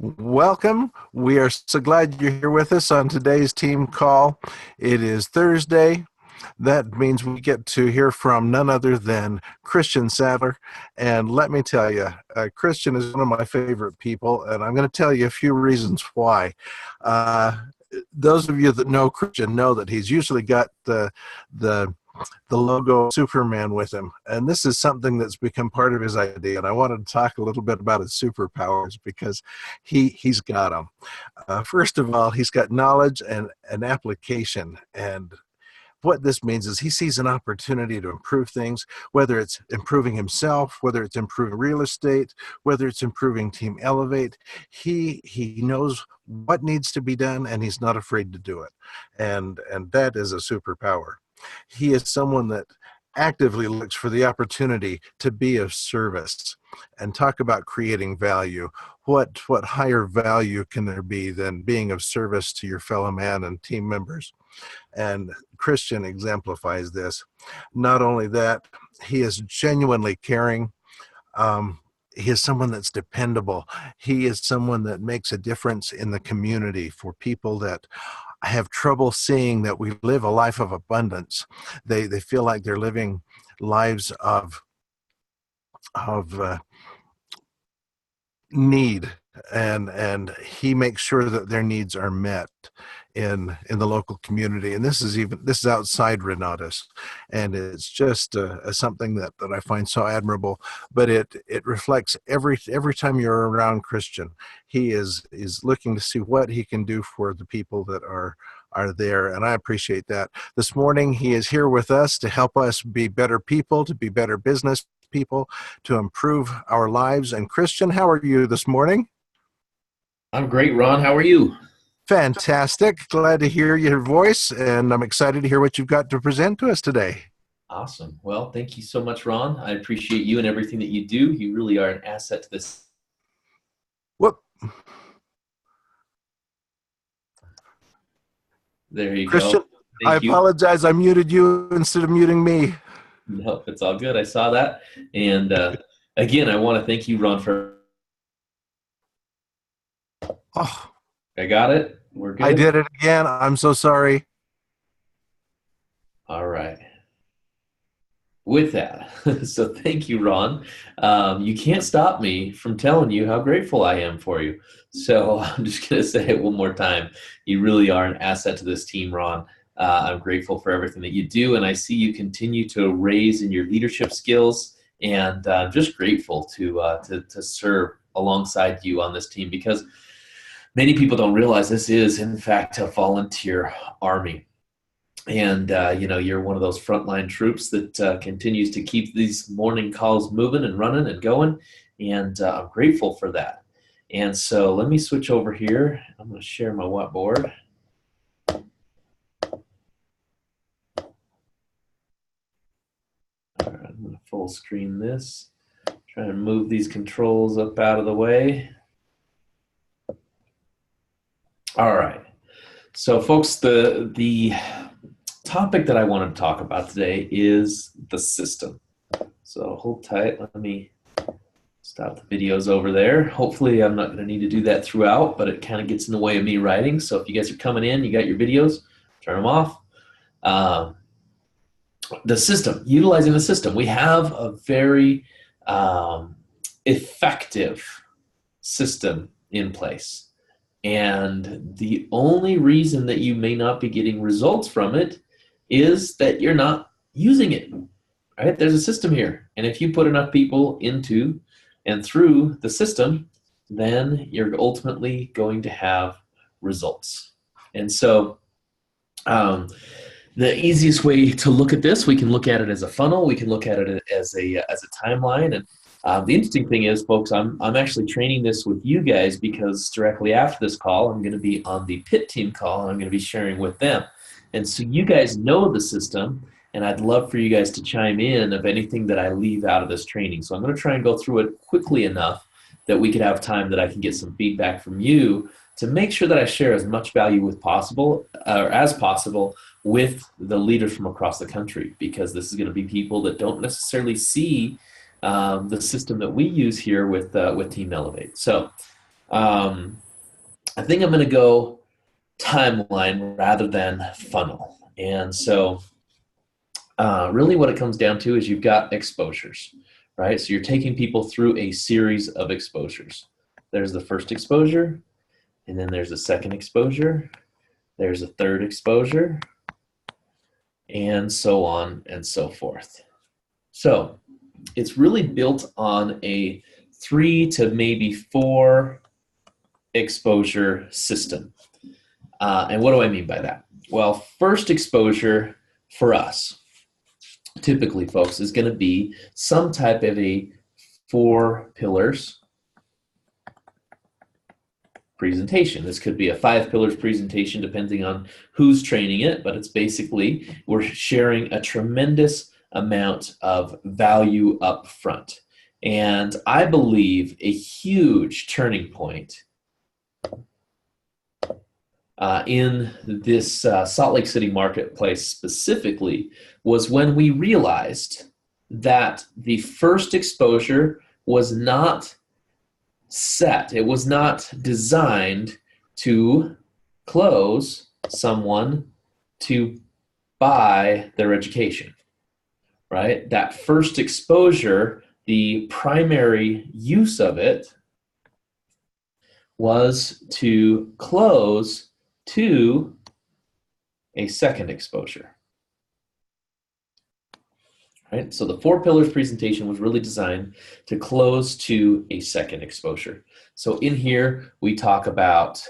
Welcome. We are so glad you're here with us on today's team call. It is Thursday. That means we get to hear from none other than Christian Sadler. And let me tell you, Christian is one of my favorite people, and I'm going to tell you a few reasons why. Uh, those of you that know Christian know that he's usually got the logo Superman with him. And this is something that's become part of his idea. And I wanted to talk a little bit about his superpowers because he's got them. First of all, he's got knowledge and an application. And what this means is he sees an opportunity to improve things, whether it's improving himself, whether it's improving real estate, whether it's improving Team Elevate. He knows what needs to be done, and he's not afraid to do it. And that is a superpower. He is someone that actively looks for the opportunity to be of service. And talk about creating value. What higher value can there be than being of service to your fellow man and team members? And Christian exemplifies this. Not only that, he is genuinely caring. He is someone that's dependable. He is someone that makes a difference in the community for people that have trouble seeing that we live a life of abundance. They feel like they're living lives of need, and he makes sure that their needs are met in the local community. And this is outside Renatus, and it's just something that I find so admirable. But it reflects every time you're around Christian. He is looking to see what he can do for the people that are there, and I appreciate that. This morning he is here with us to help us be better people, to be better business people, to improve our lives. And Christian, how are you this morning? I'm great, Ron. How are you? Fantastic. Glad to hear your voice, and I'm excited to hear what you've got to present to us today. Awesome. Well, thank you so much, Ron. I appreciate you and everything that you do. You really are an asset to this. Whoop. There you Christian, go. I Thank you. apologize. I muted you instead of muting me. No, it's all good. I saw that. And again, I want to thank you, Ron, for. Oh, I got it. We're good. I did it again. I'm so sorry. All right. With that, so thank you, Ron. You can't stop me from telling you how grateful I am for you. So I'm just going to say it one more time. You really are an asset to this team, Ron. I'm grateful for everything that you do, and I see you continue to raise in your leadership skills, and I'm just grateful to serve alongside you on this team, because many people don't realize this is, in fact, a volunteer army. And, you're one of those frontline troops that continues to keep these morning calls moving and running and going, and I'm grateful for that. And so let me switch over here. I'm going to share my whiteboard. All right, I'm going to full screen this. Try and move these controls up out of the way. All right. So, folks, the topic that I want to talk about today is the system. So hold tight. Let me stop the videos over there. Hopefully I'm not going to need to do that throughout, but it kind of gets in the way of me writing. So if you guys are coming in, you got your videos, turn them off. The system, utilizing the system. We have a very effective system in place. And the only reason that you may not be getting results from it is that you're not using it, right? There's a system here. And if you put enough people into and through the system, then you're ultimately going to have results. And so the easiest way to look at this, we can look at it as a funnel. We can look at it as a timeline. And the interesting thing is, folks, I'm actually training this with you guys, because directly after this call, I'm going to be on the pit team call, and I'm going to be sharing with them. And so you guys know the system, and I'd love for you guys to chime in of anything that I leave out of this training. So I'm going to try and go through it quickly enough that we could have time that I can get some feedback from you to make sure that I share as much value as possible with the leaders from across the country, because this is going to be people that don't necessarily see the system that we use here with Team Elevate. So I think I'm going to go timeline rather than funnel. And so really what it comes down to is you've got exposures, right? So you're taking people through a series of exposures. There's the first exposure, and then there's a second exposure, there's a third exposure, and so on and so forth. So it's really built on a 3 to maybe 4 exposure system. And what do I mean by that? Well, first exposure for us, typically, folks, is going to be some type of a 4 pillars presentation. This could be a 5 pillars presentation depending on who's training it, but it's basically we're sharing a tremendous amount of value up front. And I believe a huge turning point in this Salt Lake City marketplace specifically was when we realized that the first exposure was not set. It was not designed to close someone to buy their education, right? That first exposure, the primary use of it was to close to a second exposure. Right? So the 4 pillars presentation was really designed to close to a second exposure. So in here we talk about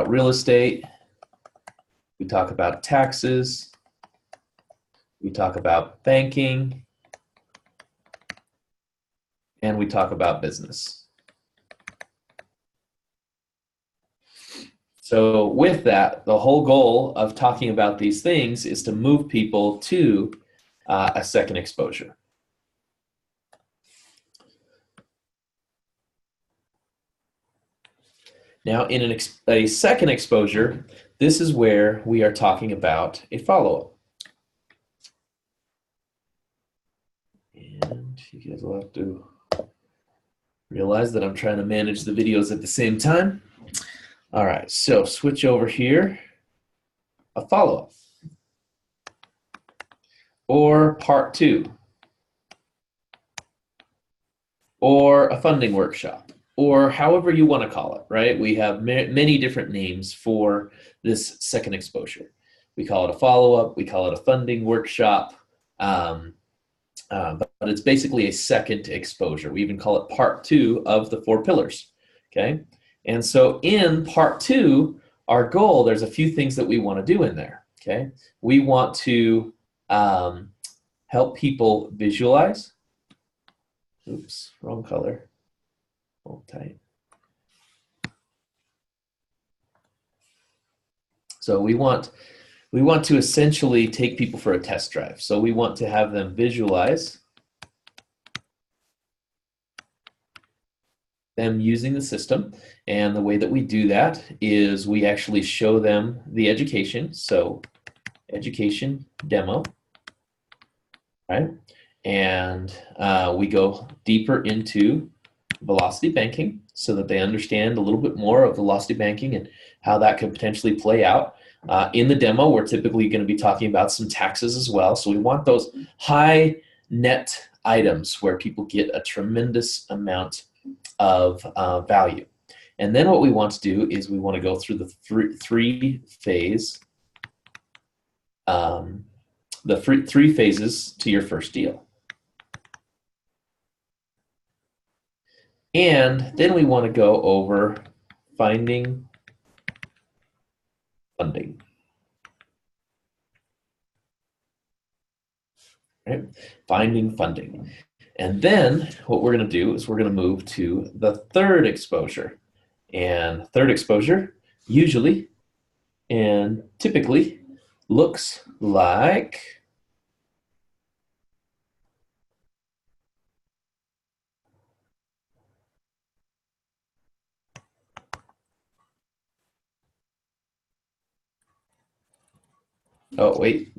real estate, we talk about taxes, we talk about banking, and we talk about business. So with that, the whole goal of talking about these things is to move people to a second exposure. Now, in a second exposure, this is where we are talking about a follow-up. And you guys will have to realize that I'm trying to manage the videos at the same time. All right, so switch over here, a follow-up, or part 2, or a funding workshop, or however you want to call it, right? We have many different names for this second exposure. We call it a follow-up, we call it a funding workshop, but it's basically a second exposure. We even call it part 2 of the 4 pillars, okay? And so in part 2, our goal, there's a few things that we want to do in there, okay? We want to help people visualize. Oops, wrong color. Hold tight. So we want to essentially take people for a test drive. So we want to have them visualize them using the system. And the way that we do that is we actually show them the education. So education demo, right? And we go deeper into velocity banking so that they understand a little bit more of velocity banking and how that could potentially play out. In the demo, we're typically going to be talking about some taxes as well. So we want those high net items where people get a tremendous amount of value. And then what we want to do is we want to go through the three phases to your first deal. And then we want to go over finding funding. Right? Finding funding. And then what we're going to do is we're going to move to the third exposure. And third exposure usually and typically looks like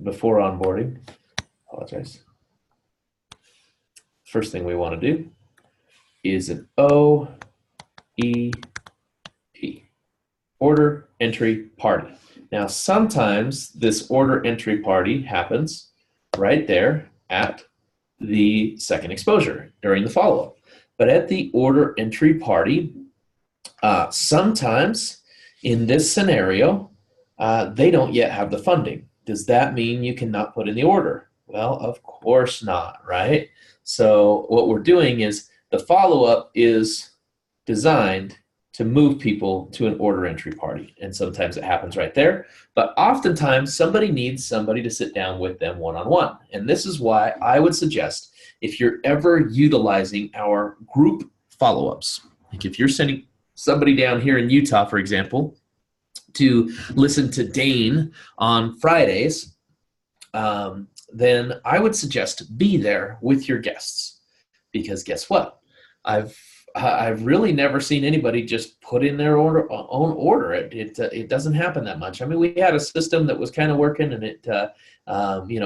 before onboarding, apologize. First thing we want to do is an OEP, order entry party. Now, sometimes this order entry party happens right there at the second exposure during the follow-up. But at the order entry party, sometimes in this scenario, they don't yet have the funding. Does that mean you cannot put in the order? Well, of course not, right? So what we're doing is the follow-up is designed to move people to an order entry party. And sometimes it happens right there. But oftentimes, somebody needs somebody to sit down with them one-on-one. And this is why I would suggest, if you're ever utilizing our group follow-ups, like if you're sending somebody down here in Utah, for example, to listen to Dane on Fridays, then I would suggest be there with your guests. Because guess what? I've really never seen anybody just put in their own order. It doesn't happen that much. I mean, we had a system that was kind of working, and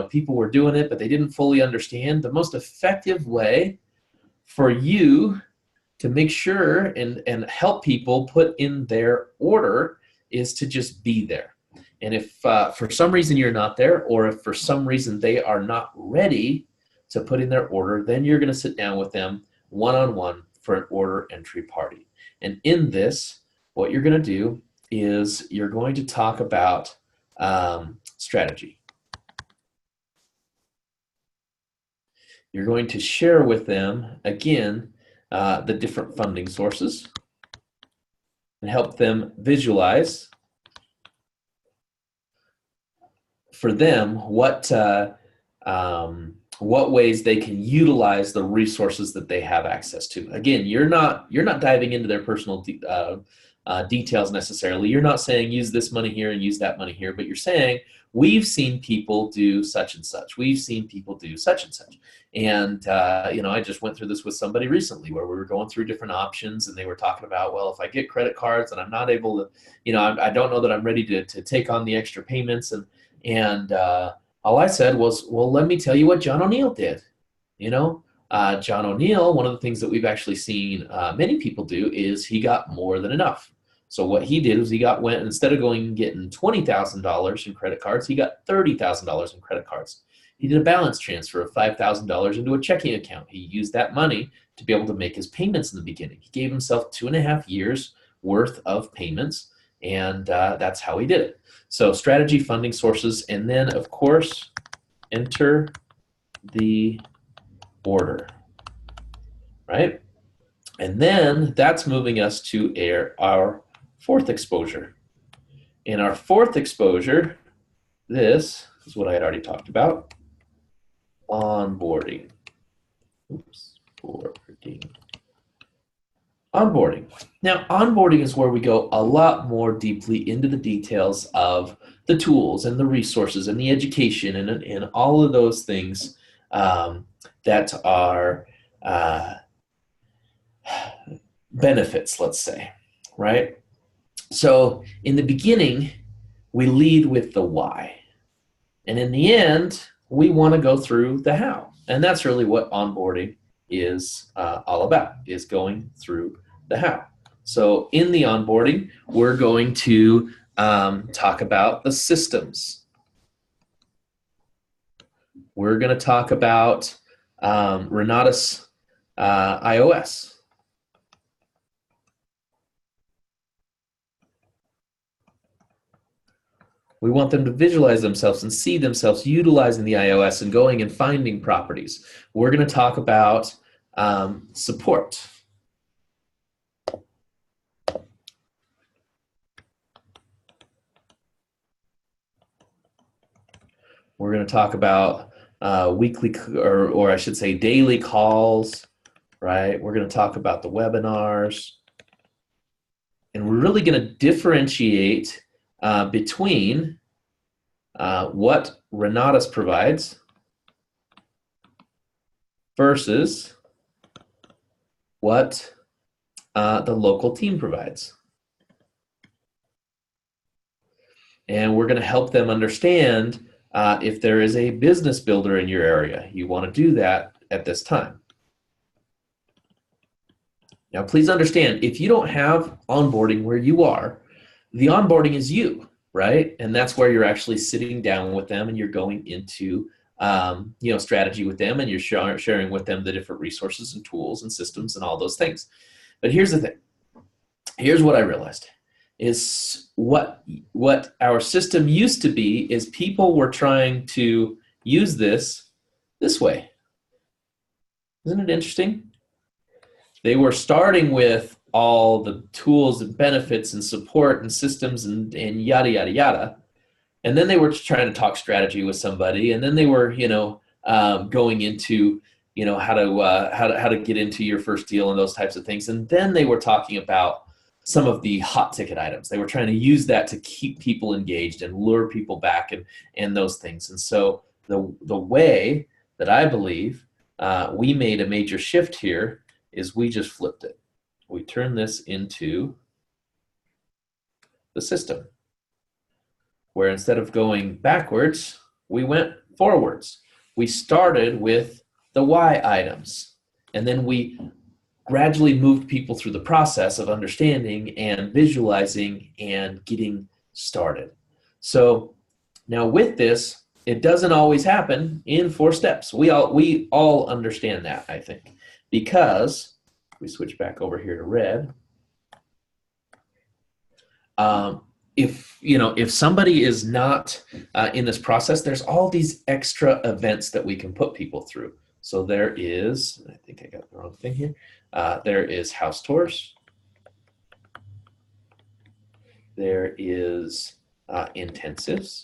people were doing it, but they didn't fully understand. The most effective way for you to make sure and help people put in their order is to just be there. And if for some reason you're not there, or if for some reason they are not ready to put in their order, then you're going to sit down with them one-on-one for an order entry party. And in this, what you're going to do is you're going to talk about strategy. You're going to share with them, again, the different funding sources and help them visualize for them what ways they can utilize the resources that they have access to. Again, you're not diving into their personal details necessarily. You're not saying use this money here and use that money here, but you're saying we've seen people do such and such. We've seen people do such and such. And I just went through this with somebody recently where we were going through different options, and they were talking about, well, if I get credit cards and I'm not able to, I don't know that I'm ready to take on the extra payments, and all I said was, well, let me tell you what John O'Neill did. John O'Neill, one of the things that we've actually seen many people do is he got more than enough. So what he did was went instead of going and getting $20,000 in credit cards, he got $30,000 in credit cards. He did a balance transfer of $5,000 into a checking account. He used that money to be able to make his payments in the beginning. He gave himself 2.5 years worth of payments, and that's how he did it. So strategy, funding sources, and then, of course, enter the order, right? And then that's moving us to our fourth exposure. In our fourth exposure, this is what I had already talked about, onboarding. Onboarding. Now, onboarding is where we go a lot more deeply into the details of the tools and the resources and the education and all of those things that are benefits, let's say, right? So in the beginning, we lead with the why. And in the end, we want to go through the how. And that's really what onboarding is all about, is going through the how. So in the onboarding, we're going to talk about the systems. We're going to talk about Renatus iOS. We want them to visualize themselves and see themselves utilizing the iOS and going and finding properties. We're going to talk about support. We're going to talk about weekly, or I should say daily calls, right? We're going to talk about the webinars. And we're really going to differentiate between what Renatus provides versus what the local team provides. And we're going to help them understand if there is a business builder in your area. You want to do that at this time. Now, please understand, if you don't have onboarding where you are, the onboarding is you, right? And that's where you're actually sitting down with them and you're going into strategy with them, and you're sharing with them the different resources and tools and systems and all those things. But here's the thing. Here's what I realized is what our system used to be is people were trying to use this way. Isn't it interesting? They were starting with all the tools and benefits and support and systems and yada, yada, yada. And then they were trying to talk strategy with somebody. And then they were, going into, how to get into your first deal and those types of things. And then they were talking about some of the hot ticket items. They were trying to use that to keep people engaged and lure people back and those things. And so the way that I believe we made a major shift here is we just flipped it. We turned this into the system, where instead of going backwards, we went forwards. We started with the why items, and then we gradually moved people through the process of understanding and visualizing and getting started. So now with this, it doesn't always happen in 4 steps. We all understand that, I think, because we switch back over here to red. If somebody is not in this process, there's all these extra events that we can put people through. So there is, I think I got the wrong thing here. There is house tours. There is intensives,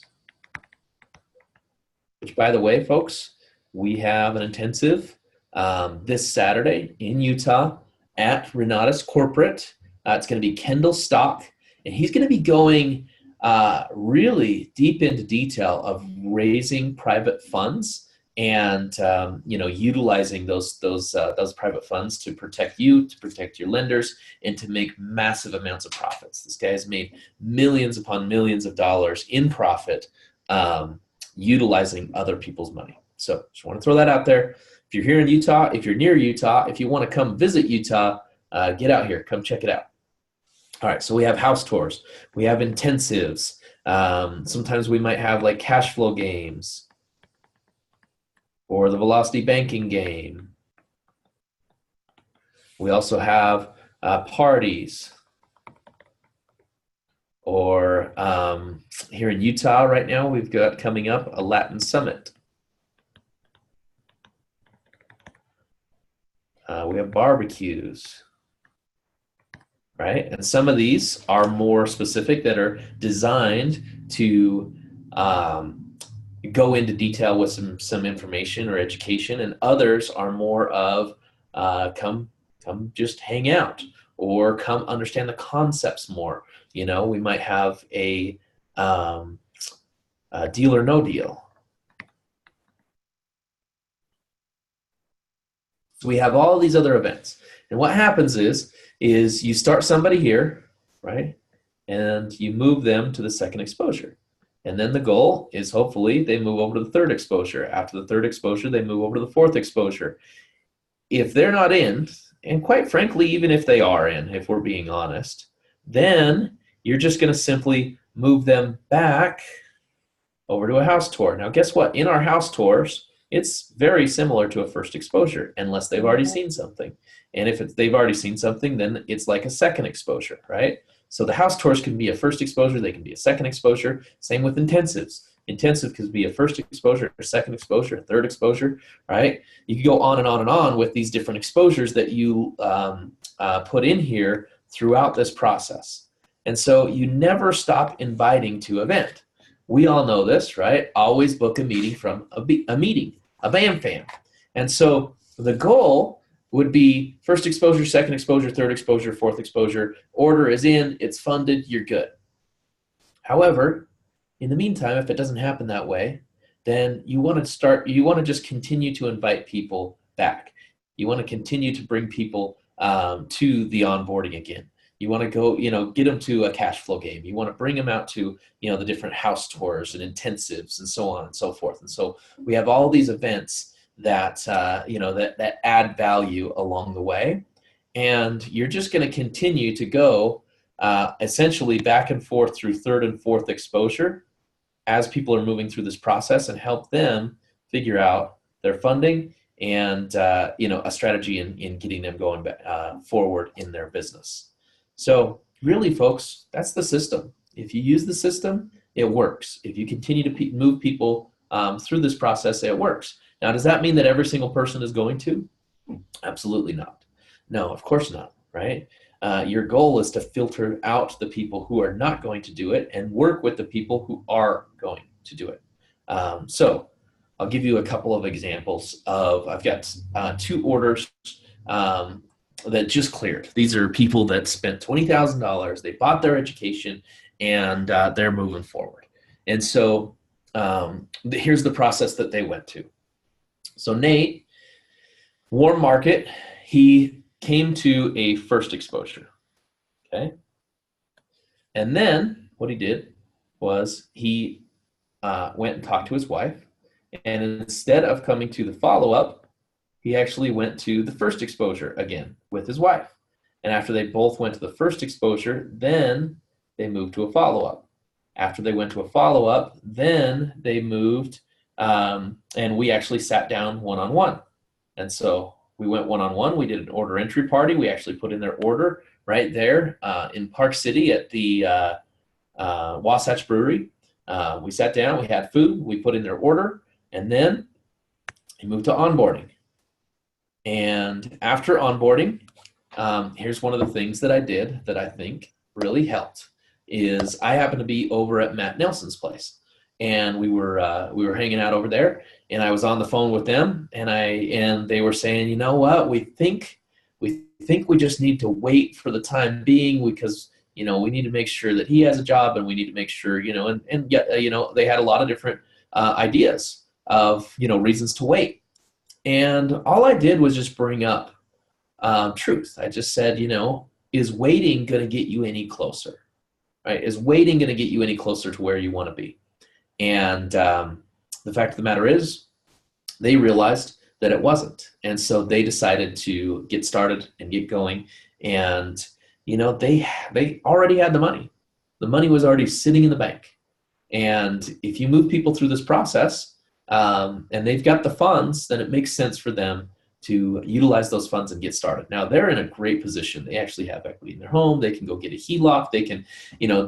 which, by the way, folks, we have an intensive this Saturday in Utah at Renata's Corporate. It's going to be Kendall Stock, and he's going to be going really deep into detail of raising private funds and utilizing those private funds to protect you, to protect your lenders, and to make massive amounts of profits. This guy has made millions upon millions of dollars in profit utilizing other people's money. So just want to throw that out there. If you're here in Utah, if you're near Utah, if you want to come visit Utah, get out here, come check it out. All right, so we have house tours, we have intensives. Sometimes we might have like cash flow games or the velocity banking game. We also have parties, or here in Utah right now, we've got coming up a Latin Summit. We have barbecues, right? And some of these are more specific, that are designed to go into detail with some information or education, and others are more of come just hang out, or come understand the concepts more. We might have a deal or no deal. So we have all these other events. And what happens is you start somebody here, right? And you move them to the second exposure. And then the goal is hopefully they move over to the third exposure. After the third exposure, they move over to the fourth exposure. If they're not in, and quite frankly, even if they are in, if we're being honest, then you're just going to simply move them back over to a house tour. Now, guess what? In our house tours, it's very similar to a first exposure, unless they've already seen something. And if they've already seen something, then it's like a second exposure, right? So the house tours can be a first exposure, they can be a second exposure. Same with intensives. Intensive could be a first exposure, a second exposure, a third exposure, right? You can go on and on and on with these different exposures that you put in here throughout this process. And so you never stop inviting to event. We all know this, right? Always book a meeting from a meeting, a BAM fan. And so the goal would be first exposure, second exposure, third exposure, fourth exposure. Order is in, it's funded, you're good. However, in the meantime, if it doesn't happen that way, then you want to just continue to invite people back. You want to continue to bring people to the onboarding again. You want to go, get them to a cash flow game. You want to bring them out to, the different house tours and intensives and so on and so forth. And so we have all these events that, that add value along the way. And you're just going to continue to go essentially back and forth through third and fourth exposure as people are moving through this process, and help them figure out their funding and a strategy in getting them going forward in their business. So really, folks, that's the system. If you use the system, it works. If you continue to move people through this process, it works. Now, does that mean that every single person is going to? Absolutely not. No, of course not, right? Your goal is to filter out the people who are not going to do it and work with the people who are going to do it. So I'll give you a couple of examples I've got 2 orders that just cleared. These are people that spent $20,000. They bought their education, and they're moving forward. And so here's the process that they went to. So Nate, warm market, he came to a first exposure, okay? And then what he did was he went and talked to his wife, and instead of coming to the follow-up, he actually went to the first exposure again with his wife. And after they both went to the first exposure, then they moved to a follow-up. After they went to a follow-up, then they moved, and we actually sat down one-on-one. And so we went one-on-one. We did an order entry party. We actually put in their order right there in Park City at the Wasatch Brewery. We sat down. We had food. We put in their order. And then we moved to onboarding. And after onboarding, here's one of the things that I did that I think really helped is I happened to be over at Matt Nelson's place. And we were hanging out over there, and I was on the phone with them, and they were saying, you know what, we think we just need to wait for the time being because we need to make sure that he has a job, and we need to make sure and yet they had a lot of different ideas of reasons to wait, and all I did was just bring up truth. I just said, is waiting going to get you any closer, right? Is waiting going to get you any closer to where you want to be? And the fact of the matter is, they realized that it wasn't. And so they decided to get started and get going. And, they already had the money. The money was already sitting in the bank. And if you move people through this process and they've got the funds, then it makes sense for them to utilize those funds and get started. Now, they're in a great position. They actually have equity in their home. They can go get a HELOC. They can,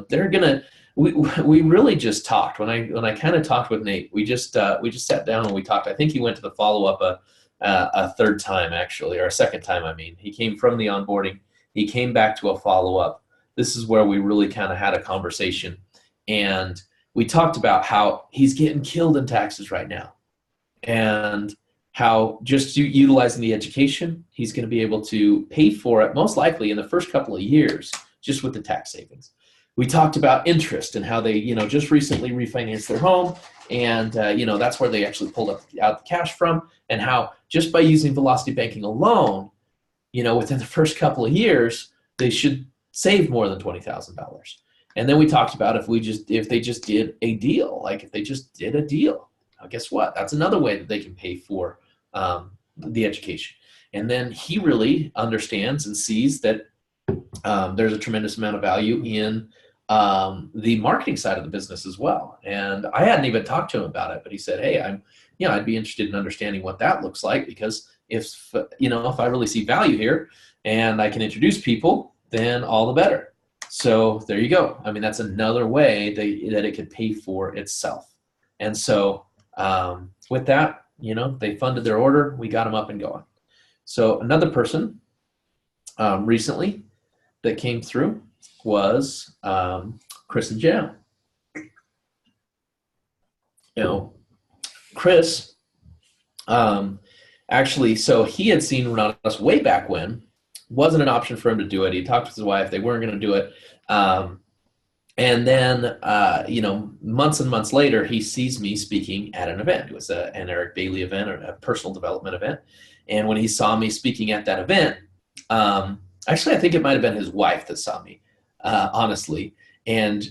they're going to, we really just talked. When I kind of talked with Nate, we just sat down and we talked. I think he went to the follow-up a third time, actually, or a second time, I mean. He came from the onboarding. He came back to a follow-up. This is where we really kind of had a conversation. And we talked about how he's getting killed in taxes right now. And how just utilizing the education, he's going to be able to pay for it, most likely in the first couple of years, just with the tax savings. We talked about interest and how they, just recently refinanced their home, and that's where they actually pulled out the cash from, and how just by using Velocity Banking alone, within the first couple of years, they should save more than $20,000. And then we talked about if they just did a deal, like if they just did a deal, now guess what? That's another way that they can pay for the education. And then he really understands and sees that there's a tremendous amount of value in the marketing side of the business as well. And I hadn't even talked to him about it, but he said, hey, I'd be interested in understanding what that looks like, because if I really see value here and I can introduce people, then all the better. So there you go. I mean, that's another way that it could pay for itself. And so with that, they funded their order. We got them up and going. So another person recently that came through was Chris and Jam. Chris actually, so he had seen us way back when. Wasn't an option for him to do it. He talked with his wife. They weren't going to do it. And then, months and months later, he sees me speaking at an event. It was an Eric Bailey event, or a personal development event. And when he saw me speaking at that event, actually, I think it might have been his wife that saw me, honestly. And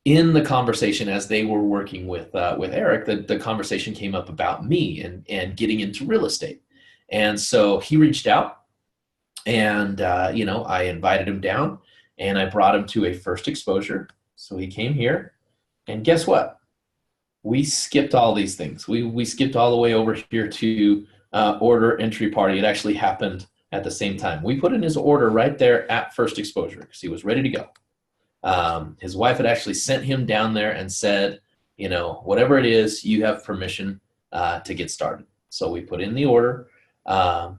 in the conversation, as they were working with Eric, the conversation came up about me and getting into real estate. And so he reached out And, I invited him down and I brought him to a first exposure. So he came here, and guess what? We skipped all these things. We skipped all the way over here to order entry party. It actually happened at the same time. We put in his order right there at first exposure because he was ready to go. His wife had actually sent him down there and said, whatever it is, you have permission to get started. So we put in the order.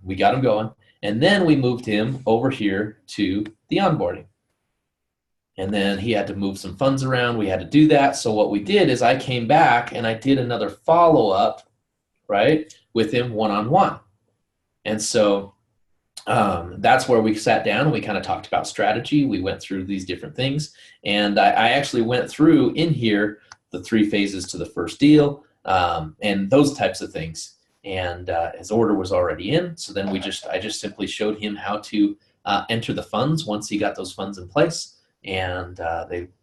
We got him going. And then we moved him over here to the onboarding. And then he had to move some funds around. We had to do that. So what we did is I came back and I did another follow-up, right, with him one-on-one. And so that's where we sat down and we kind of talked about strategy. We went through these different things. And I actually went through in here the 3 phases to the first deal and those types of things. And his order was already in. So then I just simply showed him how to enter the funds once he got those funds in place. And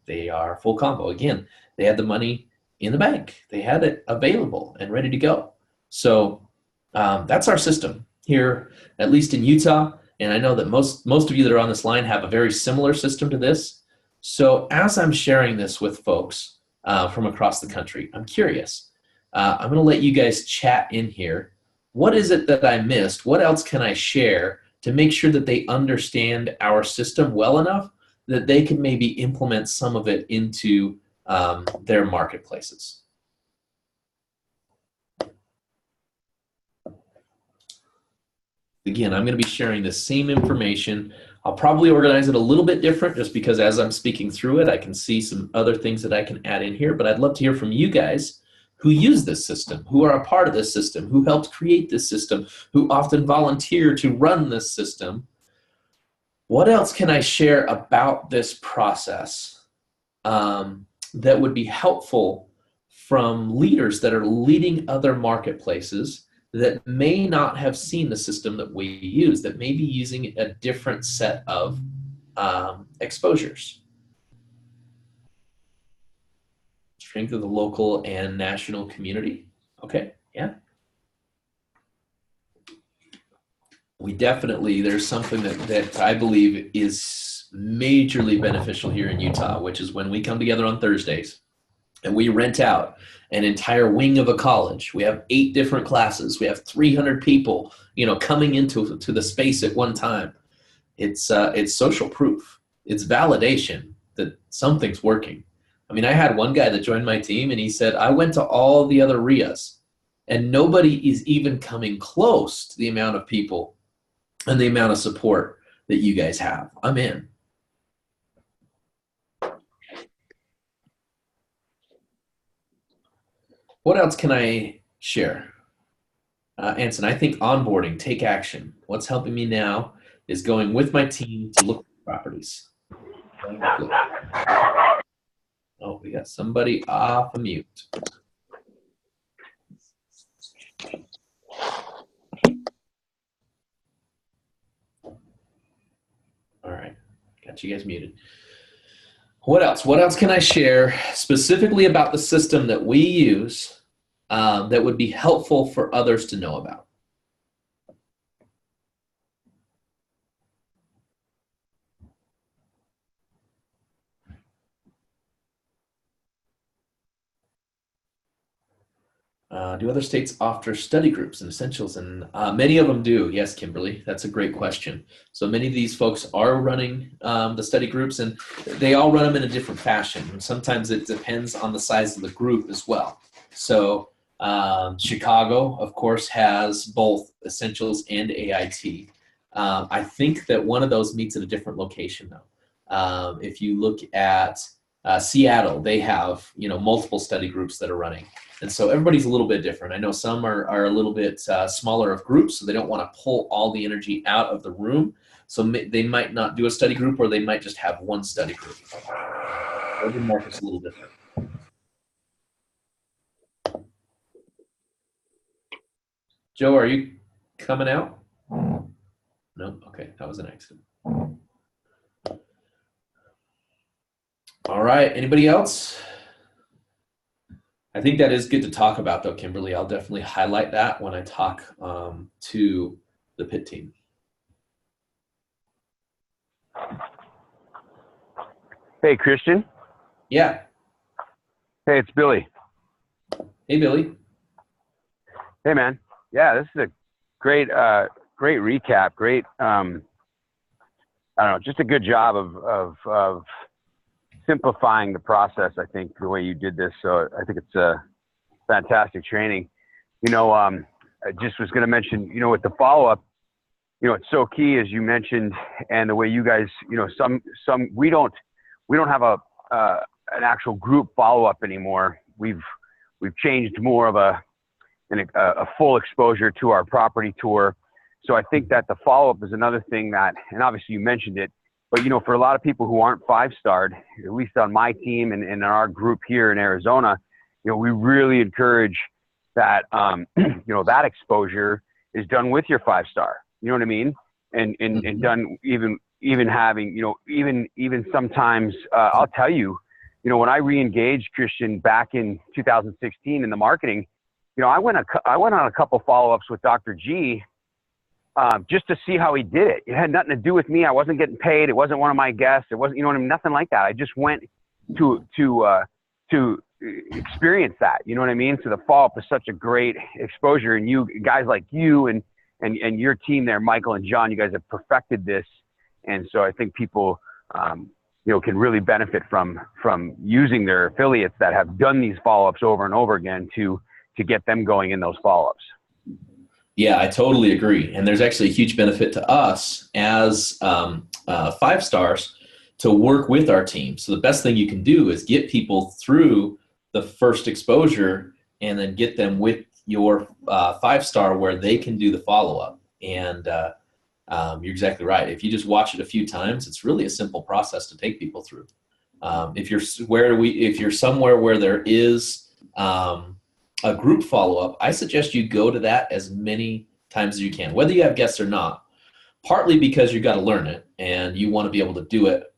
they are full combo. Again, they had the money in the bank. They had it available and ready to go. So that's our system here, at least in Utah. And I know that most of you that are on this line have a very similar system to this. So as I'm sharing this with folks from across the country, I'm curious. I'm going to let you guys chat in here. What is it that I missed? What else can I share to make sure that they understand our system well enough that they can maybe implement some of it into their marketplaces? Again, I'm going to be sharing the same information. I'll probably organize it a little bit different just because as I'm speaking through it, I can see some other things that I can add in here. But I'd love to hear from you guys who use this system, who are a part of this system, who helped create this system, who often volunteer to run this system. What else can I share about this process that would be helpful from leaders that are leading other marketplaces that may not have seen the system that we use, that may be using a different set of exposures? Strength of the local and national community. Okay, yeah. We definitely, there's something that I believe is majorly beneficial here in Utah, which is when we come together on Thursdays and we rent out an entire wing of a college. We have 8 different classes. We have 300 people, coming into the space at one time. It's social proof. It's validation that something's working. I mean, I had one guy that joined my team and he said, I went to all the other RIAs and nobody is even coming close to the amount of people and the amount of support that you guys have. I'm in. What else can I share? Anson, I think onboarding, take action. What's helping me now is going with my team to look for properties. Oh, we got somebody off of mute. All right, got you guys muted. What else? What else can I share specifically about the system that we use that would be helpful for others to know about? Do other states offer study groups and essentials? And many of them do. Yes, Kimberly, that's a great question. So many of these folks are running the study groups, and they all run them in a different fashion. And sometimes it depends on the size of the group as well. So Chicago, of course, has both essentials and AIT. I think that one of those meets at a different location, though. If you look at Seattle, they have multiple study groups that are running. And so everybody's a little bit different. I know some are a little bit smaller of groups, so they don't want to pull all the energy out of the room. So they might not do a study group, or they might just have one study group. Every market's a little different. Joe, are you coming out? No? Okay, that was an accident. All right, anybody else? I think that is good to talk about, though, Kimberly. I'll definitely highlight that when I talk to the PIT team. Hey, Christian. Yeah. Hey, it's Billy. Hey, Billy. Hey, man. Yeah, this is a great, great recap. Great, I don't know, just a good job of simplifying the process. I think the way you did this. So I think it's a fantastic training. I just was going to mention, with the follow up, it's so key as you mentioned, and the way you guys, some we don't have an actual group follow up anymore. We've changed more of a full exposure to our property tour. So I think that the follow up is another thing that, and obviously you mentioned it, but for a lot of people who aren't 5-starred, at least on my team and in our group here in Arizona, we really encourage that that exposure is done with your 5-star. You know what I mean? And done even having, even sometimes, I'll tell you, when I re-engaged Christian back in 2016 in the marketing, I went on a couple follow-ups with Dr. G, just to see how he did it. It had nothing to do with me. I wasn't getting paid. It wasn't one of my guests. It wasn't, nothing like that. I just went to experience that. You know what I mean? So the follow-up is such a great exposure, and you guys like you and your team there, Michael and John, you guys have perfected this. And so I think people, can really benefit from using their affiliates that have done these follow-ups over and over again to get them going in those follow-ups. Yeah, I totally agree. And there's actually a huge benefit to us as 5-stars to work with our team. So the best thing you can do is get people through the first exposure and then get them with your 5-star where they can do the follow-up. And you're exactly right. If you just watch it a few times, it's really a simple process to take people through. If you're somewhere where there is a group follow-up, I suggest you go to that as many times as you can, whether you have guests or not, partly because you got to learn it and you want to be able to do it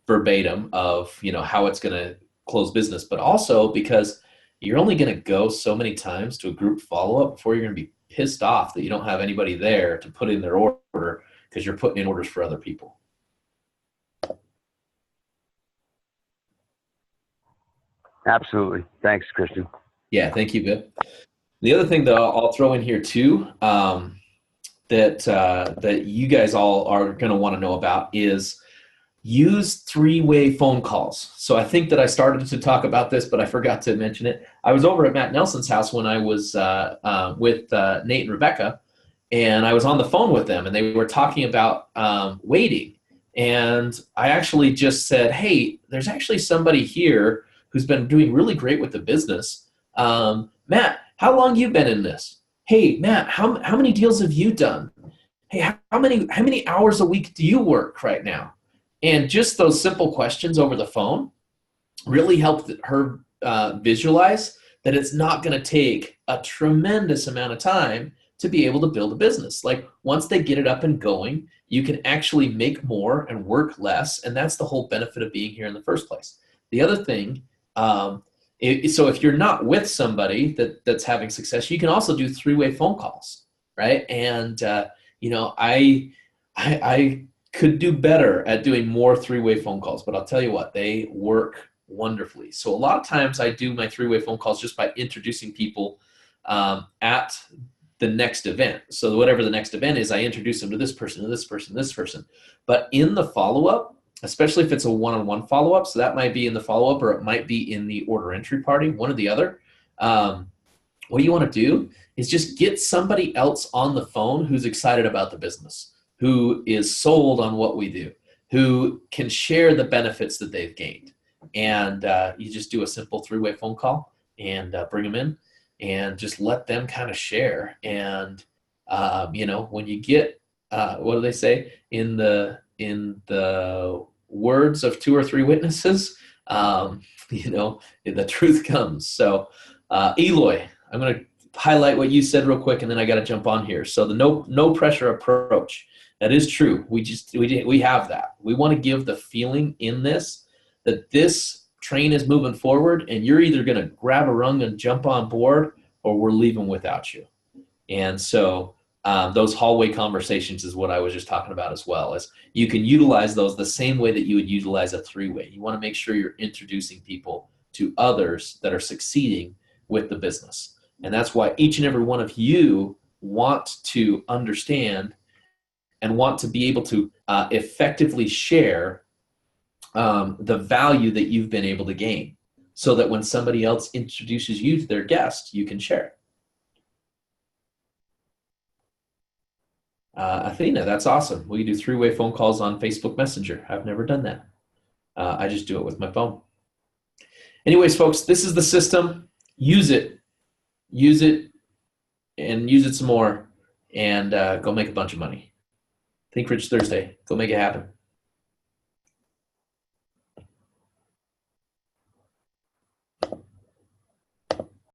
verbatim of, how it's going to close business, but also because you're only going to go so many times to a group follow-up before you're going to be pissed off that you don't have anybody there to put in their order because you're putting in orders for other people. Absolutely. Thanks, Christian. Yeah, thank you, Bill. The other thing that I'll throw in here too, that you guys all are going to want to know about is use 3-way phone calls. So I think that I started to talk about this, but I forgot to mention it. I was over at Matt Nelson's house when I was with Nate and Rebecca, and I was on the phone with them, and they were talking about waiting. And I actually just said, hey, there's actually somebody here who's been doing really great with the business. Matt, how long you been in this? Hey, Matt, how many deals have you done? Hey, how many hours a week do you work right now? And just those simple questions over the phone really helped her visualize that it's not going to take a tremendous amount of time to be able to build a business. Like once they get it up and going, you can actually make more and work less. And that's the whole benefit of being here in the first place. The other thing, so if you're not with somebody that's having success, you can also do 3-way phone calls, right? And, I could do better at doing more 3-way phone calls, but I'll tell you what, they work wonderfully. So a lot of times I do my 3-way phone calls just by introducing people at the next event. So whatever the next event is, I introduce them to this person, to this person, this person. But in the follow-up, especially if it's a one-on-one follow-up, so that might be in the follow-up or it might be in the order entry party, one or the other. What you want to do is just get somebody else on the phone who's excited about the business, who is sold on what we do, who can share the benefits that they've gained. And you just do a simple 3-way phone call and bring them in and just let them kind of share. And, when you get, what do they say? In the words of 2 or 3 witnesses, the truth comes. So Eloy, I'm going to highlight what you said real quick, and then I got to jump on here. So the no pressure approach. That is true. We have that. We want to give the feeling in this that this train is moving forward, and you're either going to grab a rung and jump on board, or we're leaving without you. And so those hallway conversations is what I was just talking about as well. Is you can utilize those the same way that you would utilize a three-way. You want to make sure you're introducing people to others that are succeeding with the business. And that's why each and every one of you want to understand and want to be able to effectively share the value that you've been able to gain, so that when somebody else introduces you to their guest, you can share. Athena, that's awesome. We do three-way phone calls on Facebook Messenger. I've never done that. I just do it with my phone. Anyways, folks, this is the system. Use it, and use it some more, and go make a bunch of money. Think Rich Thursday. Go make it happen.